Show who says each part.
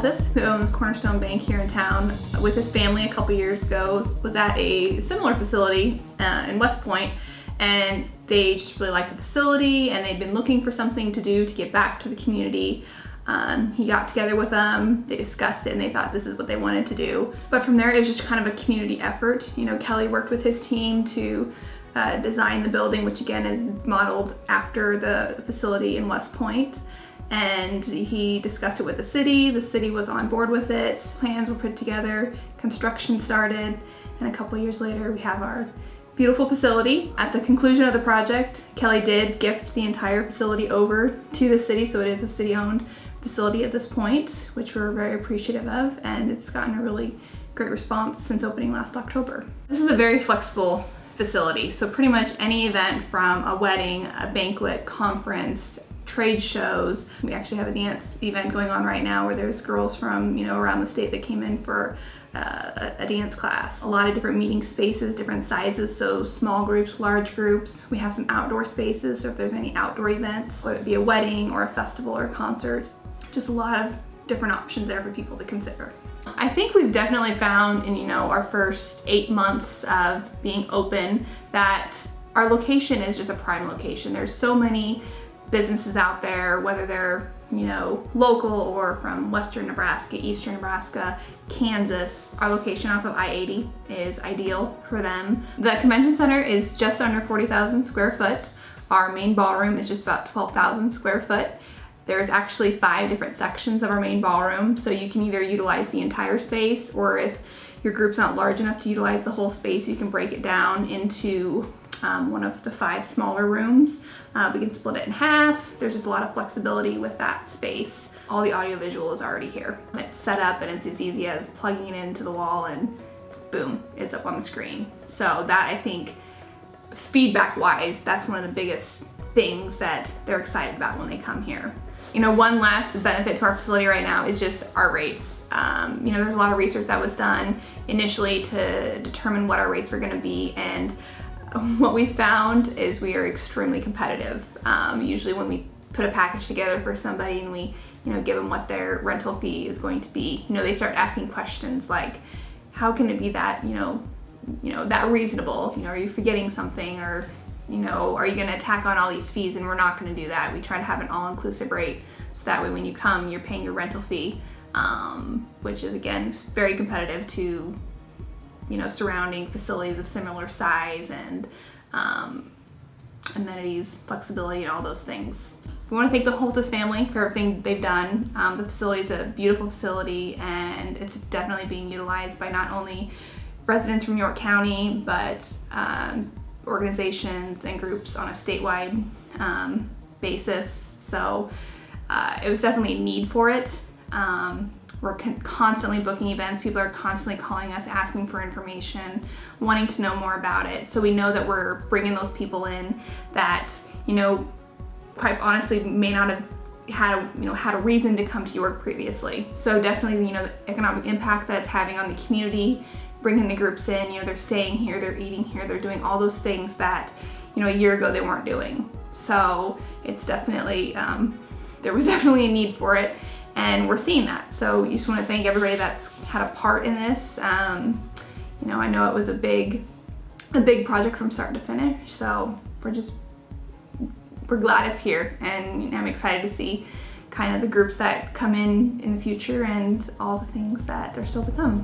Speaker 1: Holthus, who owns Cornerstone Bank here in town, with his family a couple years ago, was at a similar facility in West Point, and they just really liked the facility and they'd been looking for something to do to give back to the community. He got together with them, they discussed it, and they thought this is what they wanted to do. But from there, it was just kind of a community effort. You know, Kelly worked with his team to design the building, which again is modeled after the facility in West Point. And he discussed it with the city was on board with it, plans were put together, construction started, and a couple years later we have our beautiful facility. At the conclusion of the project, Kelly did gift the entire facility over to the city, so it is a city-owned facility at this point, which we're very appreciative of, and it's gotten a really great response since opening last October. This is a very flexible facility, so pretty much any event from a wedding, a banquet, conference, trade shows. We actually have a dance event going on right now where there's girls from, around the state that came in for a dance class. A lot of different meeting spaces, different sizes, so small groups, large groups. We have some outdoor spaces, so if there's any outdoor events, whether it be a wedding or a festival or a concert, just a lot of different options there for people to consider. I think we've definitely found in, our first 8 months of being open that our location is just a prime location. There's so many businesses out there, whether they're local or from western Nebraska, eastern Nebraska, Kansas. Our location off of I-80 is ideal for them. The convention center is just under 40,000 square foot. Our main ballroom is just about 12,000 square foot. There's actually 5 different sections of our main ballroom, so you can either utilize the entire space, or if your group's not large enough to utilize the whole space, you can break it down into one of the 5 smaller rooms. We can split it in half. There's just a lot of flexibility with that space. All the audio visual is already here. It's set up and it's as easy as plugging it into the wall and boom, it's up on the screen. So that, I think, feedback-wise, that's one of the biggest things that they're excited about when they come here. One last benefit to our facility right now is just our rates. There's a lot of research that was done initially to determine what our rates were going to be, and what we found is we are extremely competitive. Usually when we put a package together for somebody and we give them what their rental fee is going to be, they start asking questions like, how can it be that that reasonable? Are you forgetting something, or are you going to tack on all these fees? And we're not going to do that. We try to have an all-inclusive rate, so that way when you come, you're paying your rental fee, which is again very competitive to surrounding facilities of similar size and amenities, flexibility, and all those things. We want to thank the Holthus family for everything they've done. The facility is a beautiful facility, and it's definitely being utilized by not only residents from York County, but organizations and groups on a statewide basis. So it was definitely a need for it. We're constantly booking events. People are constantly calling us, asking for information, wanting to know more about it. So we know that we're bringing those people in that, quite honestly may not have had a reason to come to York previously. So definitely, the economic impact that it's having on the community, bringing the groups in, they're staying here, they're eating here, they're doing all those things that, a year ago they weren't doing. So it's definitely, there was definitely a need for it. And we're seeing that. So we just want to thank everybody that's had a part in this. I know it was a big project from start to finish. So we're glad it's here, and I'm excited to see kind of the groups that come in the future and all the things that are still to come.